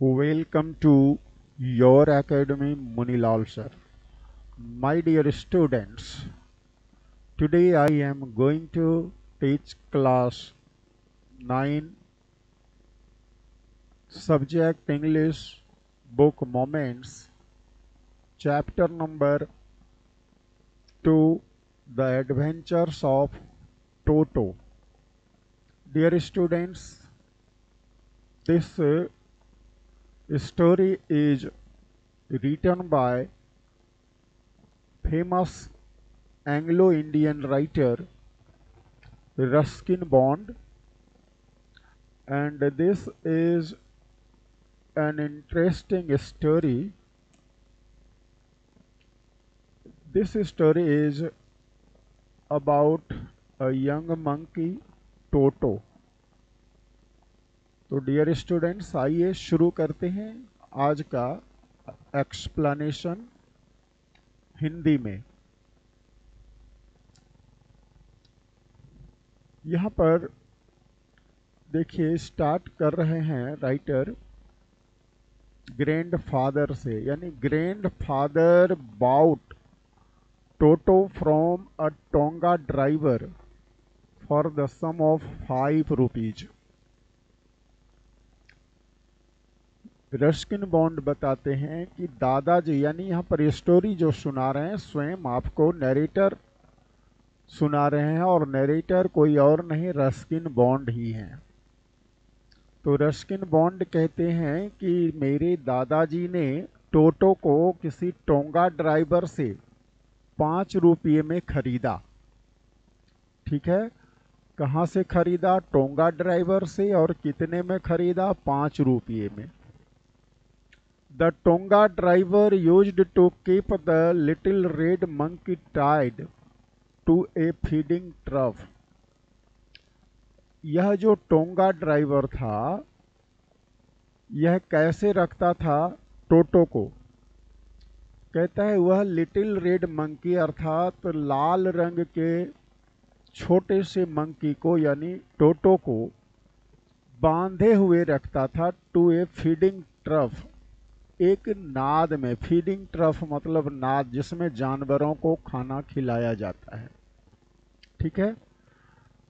Welcome to your academy, Munilal sir. My dear students, today I am going to teach class 9 subject English book Moments, chapter number 2, The Adventures of Toto. Dear students, this story is written by famous Anglo-Indian writer Ruskin Bond, and this is an interesting story. This story is about a young monkey टोटो। तो dear students, आइए शुरू करते हैं आज का explanation Hindi में। यहाँ पर देखिए, स्टार्ट कर रहे हैं राइटर ग्रैंडफादर से, यानी grandfather bought Toto from a tonga driver for the some of 5 rupees. Ruskin Bond बताते हैं कि दादाजी, यानी यहाँ पर स्टोरी जो सुना रहे हैं स्वयं आपको नरेटर सुना रहे हैं, और नरेटर कोई और नहीं रस्किन बॉन्ड ही हैं। तो रस्किन बॉन्ड कहते हैं कि मेरे दादाजी ने टोटो को किसी टोंगा ड्राइवर से 5 रुपये में खरीदा। ठीक है, कहाँ से खरीदा? टोंगा ड्राइवर से। और कितने में खरीदा? 5 रुपये में। The Tonga driver used to keep the little red monkey tied to a feeding trough. यह जो टोंगा ड्राइवर था, यह कैसे रखता था टोटो को? कहता है वह लिटिल रेड मंकी अर्थात लाल रंग के छोटे से मंकी को, यानी टोटो को बांधे हुए रखता था टू ए फीडिंग ट्रफ, एक नाद में। फीडिंग ट्रफ मतलब नाद जिसमें जानवरों को खाना खिलाया जाता है। ठीक है।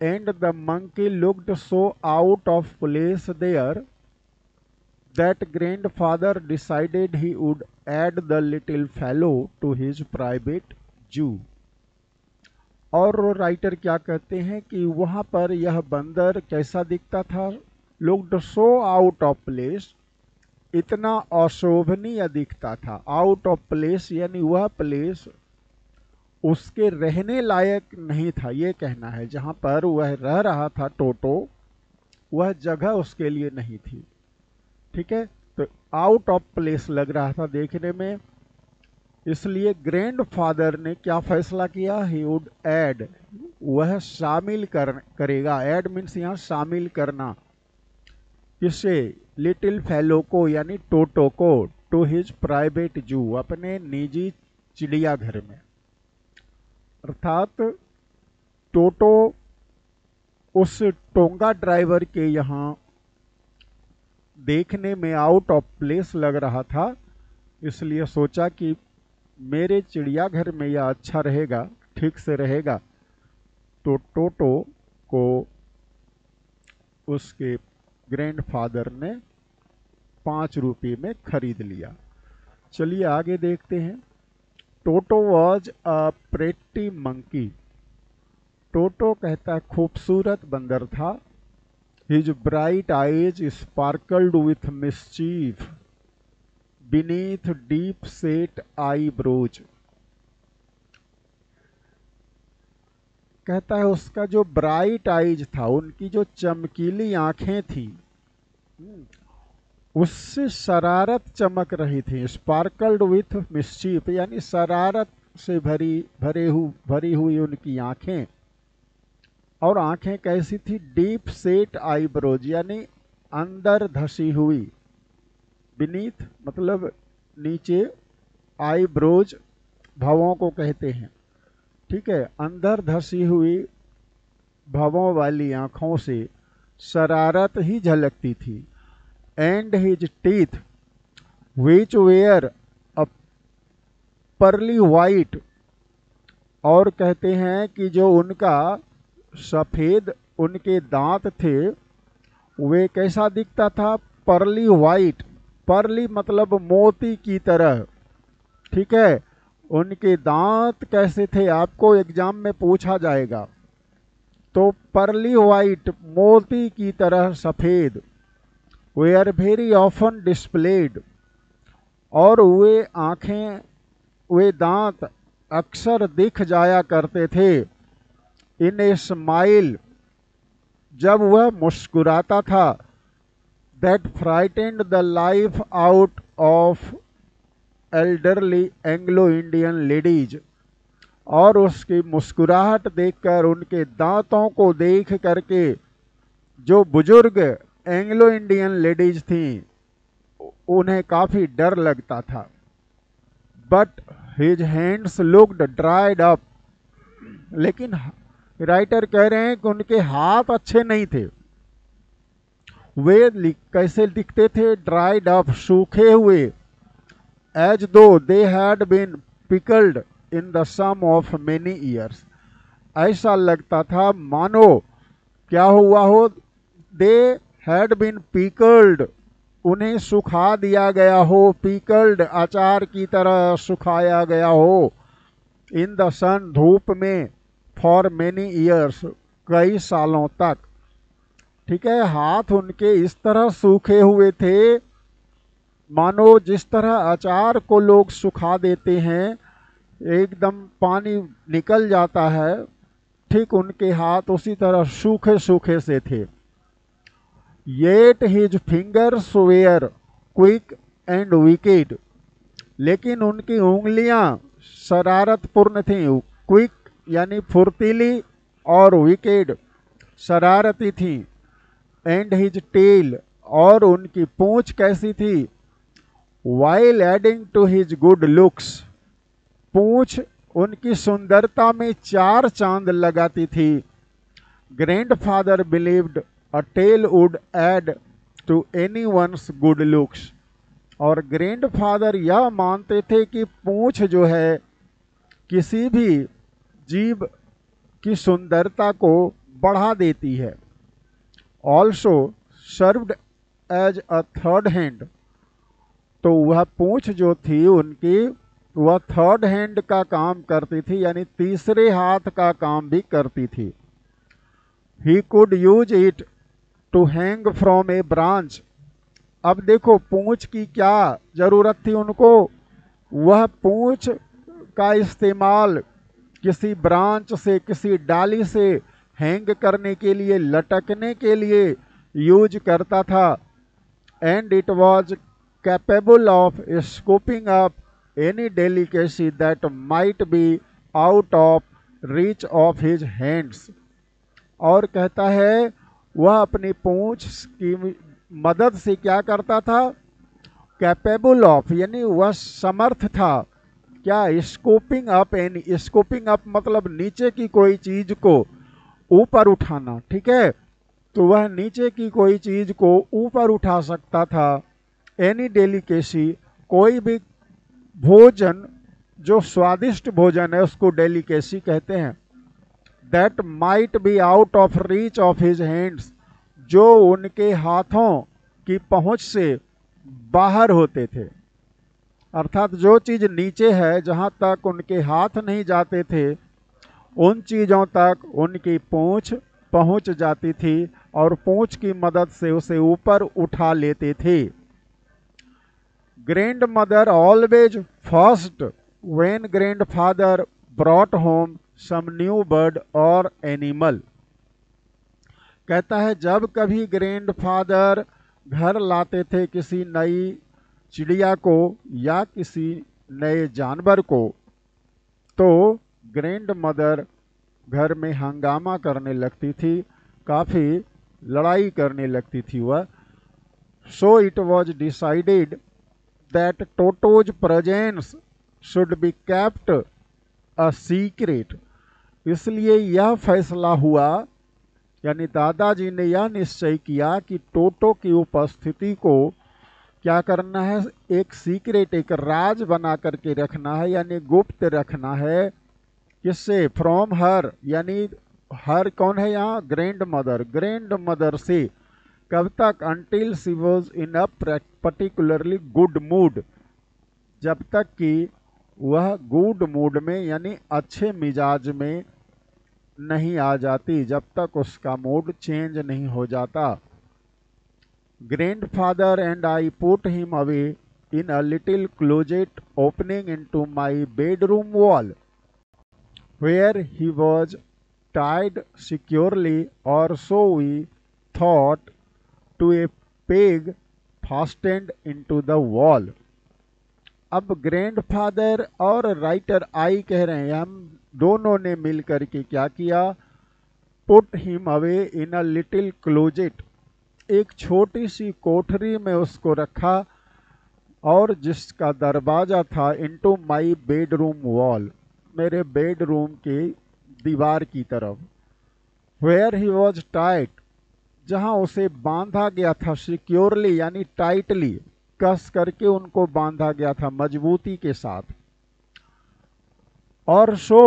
And the monkey looked so out of place there that grandfather decided he would add the little fellow to his private zoo. और राइटर क्या कहते हैं कि वहां पर यह बंदर कैसा दिखता था? Looked so out of place, इतना अशोभनीय दिखता था। आउट ऑफ प्लेस यानी वह प्लेस उसके रहने लायक नहीं था, ये कहना है। जहां पर वह रह रहा था टोटो, वह जगह उसके लिए नहीं थी। ठीक है, तो आउट ऑफ प्लेस लग रहा था देखने में। इसलिए ग्रैंडफादर ने क्या फैसला किया? ही वुड ऐड, वह शामिल करेगा। ऐड मीन्स यहाँ शामिल करना। किसे? लिटिल फेलो को, यानी टोटो को, टू हिज प्राइवेट जू, अपने निजी चिड़ियाघर में। अर्थात टोटो उस टोंगा ड्राइवर के यहाँ देखने में आउट ऑफ प्लेस लग रहा था, इसलिए सोचा कि मेरे चिड़ियाघर में यह अच्छा रहेगा, ठीक से रहेगा। तो टोटो को उसके ग्रैंडफादर ने 5 रुपये में खरीद लिया। चलिए आगे देखते हैं। Toto was a pretty monkey. Toto कहता है खूबसूरत बंदर था। His bright eyes sparkled with mischief beneath deep set eyebrows. कहता है उसका जो ब्राइट आईज था, उनकी जो चमकीली आंखें थी, उससे शरारत चमक रही थी। स्पार्कल्ड विथ मिस्चीफ यानी शरारत से भरी हुई उनकी आंखें। और आंखें कैसी थी? डीप सेट आईब्रोज यानी अंदर धसी हुई। बीनीथ मतलब नीचे, आईब्रोज भवों को कहते हैं। ठीक है, अंदर धसी हुई भवों वाली आंखों से शरारत ही झलकती थी। And his teeth which were a pearly white, और कहते हैं कि जो उनका सफ़ेद उनके दांत थे वे कैसा दिखता था, पर्ली वाइट। पर्ली मतलब मोती की तरह, ठीक है। उनके दांत कैसे थे आपको एग्जाम में पूछा जाएगा। तो पर्ली वाइट मोती की तरह सफ़ेद। वे आर वेरी ऑफन डिस्प्लेड, और वे आँखें वे दांत अक्सर दिख जाया करते थे। इन ए स्माइल, जब वह मुस्कुराता था, that frightened the life out of elderly Anglo Indian ladies, और उसकी मुस्कुराहट देखकर, उनके दांतों को देख करके जो बुजुर्ग एंग्लो इंडियन लेडीज थीं उन्हें काफ़ी डर लगता था। But his hands looked dried up, लेकिन राइटर कह रहे हैं कि उनके हाथ अच्छे नहीं थे। वे कैसे दिखते थे, ड्राइड अप, सूखे हुए, as though they had been pickled in the some of many years. ऐसा लगता था मानो क्या हुआ हो, दे हैड बीन पिकल्ड, उन्हें सुखा दिया गया हो, पिकल्ड अचार की तरह सुखाया गया हो, इन द सन, धूप में, फॉर मेनी ईयर्स, कई सालों तक। ठीक है, हाथ उनके इस तरह सूखे हुए थे मानो जिस तरह अचार को लोग सुखा देते हैं, एकदम पानी निकल जाता है, ठीक उनके हाथ उसी तरह सूखे सूखे से थे। Yet his fingers were quick and wicked, लेकिन उनकी उंगलियां शरारतपूर्ण थीं। क्विक यानी फुर्तीली, और विकेड शरारती थी। एंड हिज टेल, और उनकी पूंछ कैसी थी, while adding to his good looks, पूंछ उनकी सुंदरता में चार चांद लगाती थी। Grandfather believed a tail would add to anyone's good looks, और ग्रैंडफादर यह मानते थे कि पूंछ जो है किसी भी जीव की सुंदरता को बढ़ा देती है। Also served as a third hand, तो वह पूंछ जो थी उनकी वह थर्ड हैंड का काम करती थी, यानी तीसरे हाथ का काम भी करती थी। He could use it to hang from a branch, अब देखो पूंछ की क्या जरूरत थी उनको, वह पूंछ का इस्तेमाल किसी ब्रांच से, किसी डाली से हैंग करने के लिए, लटकने के लिए यूज करता था। And it was capable of scooping up any delicacy that might be out of reach of his hands, और कहता है वह अपनी पूंछ की मदद से क्या करता था, कैपेबल ऑफ यानी वह समर्थ था क्या, scooping up, any, scooping up मतलब नीचे की कोई चीज को ऊपर उठाना, ठीक है, तो वह नीचे की कोई चीज को ऊपर उठा सकता था। एनी डेलिकेसी, कोई भी भोजन जो स्वादिष्ट भोजन है उसको डेलिकेसी कहते हैं। That might be out of reach of his hands, जो उनके हाथों की पहुंच से बाहर होते थे, अर्थात जो चीज नीचे है, जहां तक उनके हाथ नहीं जाते थे, उन चीजों तक उनकी पूंछ पहुंच जाती थी और पूंछ की मदद से उसे ऊपर उठा लेते थे। Grandmother always first when grandfather brought home some new bird और एनिमल, कहता है जब कभी ग्रैंडफादर घर लाते थे किसी नई चिड़िया को या किसी नए जानवर को, तो ग्रैंड मदर घर में हंगामा करने लगती थी, काफ़ी लड़ाई करने लगती थी वह। So it was decided that टोटोज presence should be kept a secret, इसलिए यह फैसला हुआ, यानी दादाजी ने यह निश्चय किया कि टोटो की उपस्थिति को क्या करना है, एक सीक्रेट, एक राज बना करके रखना है, यानी गुप्त रखना है। किससे? फ्रॉम हर, यानी हर कौन है यहाँ? Grand mother. ग्रैंड मदर से कब तक? Until she was in a particularly good mood, जब तक कि वह गुड मूड में यानी अच्छे मिजाज में नहीं आ जाती, जब तक उसका मूड चेंज नहीं हो जाता। Grandfather and I put him away in a little closet opening into my bedroom wall, where he was tied securely, or so we thought, to a peg fastened into the wall. अब grandfather और writer I कह रहे हैं, हम दोनों ने मिलकर के क्या किया? Put him away in a little closet, एक छोटी सी कोठरी में उसको रखा, और जिसका दरवाजा था इनटू माई बेडरूम वॉल, मेरे बेडरूम के दीवार की तरफ। वेयर ही वॉज टाइट, जहां उसे बांधा गया था, सिक्योरली यानी टाइटली, कस करके उनको बांधा गया था मजबूती के साथ। और so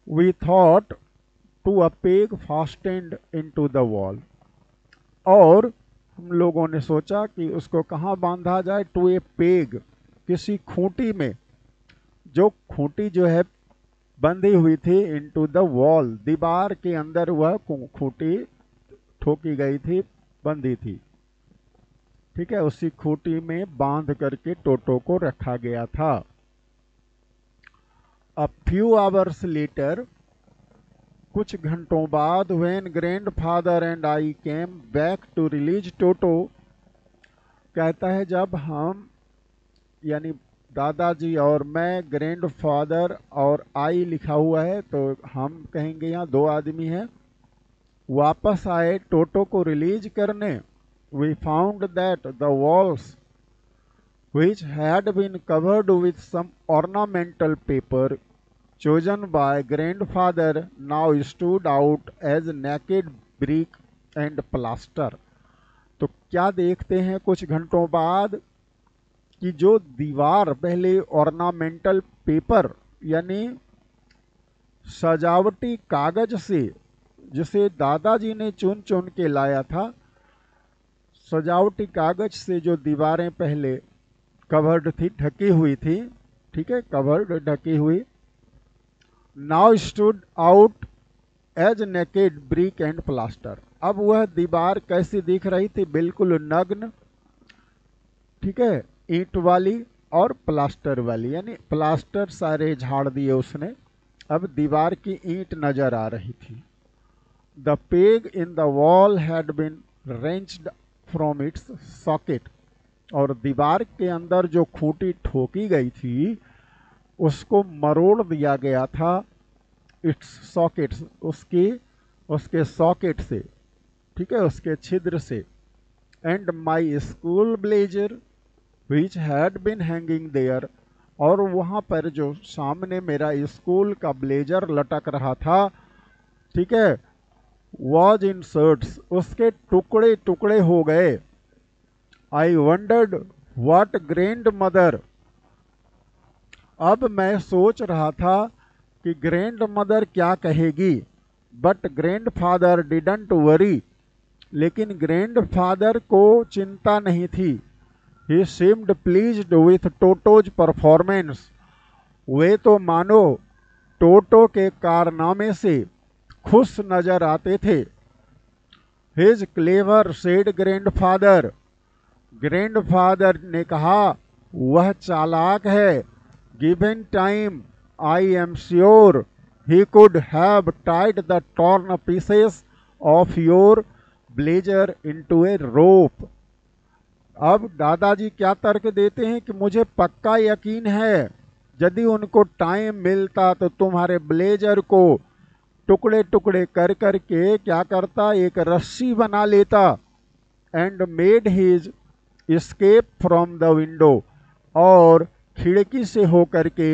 we thought to a peg fastened into the wall, और हम लोगों ने सोचा कि उसको कहाँ बांधा जाए? टू ए पेग, किसी खूंटी में, जो खूंटी जो है बंधी हुई थी, इनटू द वॉल, दीवार के अंदर वह खूंटी ठोकी गई थी, बंधी थी। ठीक है, उसी खूंटी में बांध करके टोटो को रखा गया था। अ फ्यू आवर्स लेटर, कुछ घंटों बाद, when grandfather and I came back to release Toto, कहता है जब हम यानी दादाजी और मैं, ग्रैंडफादर और आई लिखा हुआ है तो हम कहेंगे यहाँ दो आदमी हैं, वापस आए टोटो को रिलीज करने। We found that the walls which had been covered with some ornamental paper chosen by grandfather now stood out as naked brick and plaster। तो क्या देखते हैं कुछ घंटों बाद कि जो दीवार पहले ऑर्नामेंटल पेपर यानी सजावटी कागज से, जिसे दादाजी ने चुन चुन के लाया था, सजावटी कागज से जो दीवारें पहले कवर्ड थी, ढकी हुई थी, ठीक है, कवर्ड, ढकी हुई, now stood out as naked brick and plaster. अब वह दीवार कैसी दिख रही थी? बिल्कुल नग्न, ठीक है, ईंट वाली और प्लास्टर वाली, यानी प्लास्टर सारे झाड़ दिए उसने, अब दीवार की ईंट नजर आ रही थी। The peg in the wall had been wrenched from its socket, और दीवार के अंदर जो खूंटी ठोकी गई थी उसको मरोड़ दिया गया था, इट्स सॉकेट्स, उसके सॉकेट से, ठीक है, उसके छिद्र से। And my school blazer which had been hanging there, और वहाँ पर जो सामने मेरा स्कूल का ब्लेजर लटक रहा था, ठीक है, वॉज इन शर्ट्स, उसके टुकड़े टुकड़े हो गए। आई वंडर्ड व्हाट ग्रैंड मदर, अब मैं सोच रहा था कि ग्रैंड मदर क्या कहेगी। But grandfather didn't worry, लेकिन ग्रैंड फादर को चिंता नहीं थी। He seemed pleased with Toto's performance, वे तो मानो टोटो के कारनामे से खुश नजर आते थे। He's clever said grandfather, grandfather ने कहा वह चालाक है। Given time I am sure he could have tied the torn pieces of your blazer into a rope. अब दादाजी क्या तर्क देते हैं कि मुझे पक्का यकीन है यदि उनको टाइम मिलता तो तुम्हारे ब्लेजर को टुकड़े टुकड़े कर करके क्या करता, एक रस्सी बना लेता। And made his escape from the window, और खिड़की से होकर के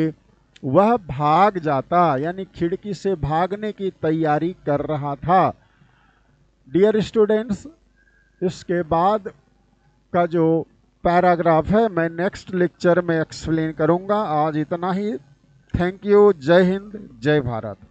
वह भाग जाता, यानी खिड़की से भागने की तैयारी कर रहा था। डियर स्टूडेंट्स, इसके बाद का जो पैराग्राफ है मैं नेक्स्ट लेक्चर में एक्सप्लेन करूंगा। आज इतना ही। Thank you. जय हिंद, जय भारत।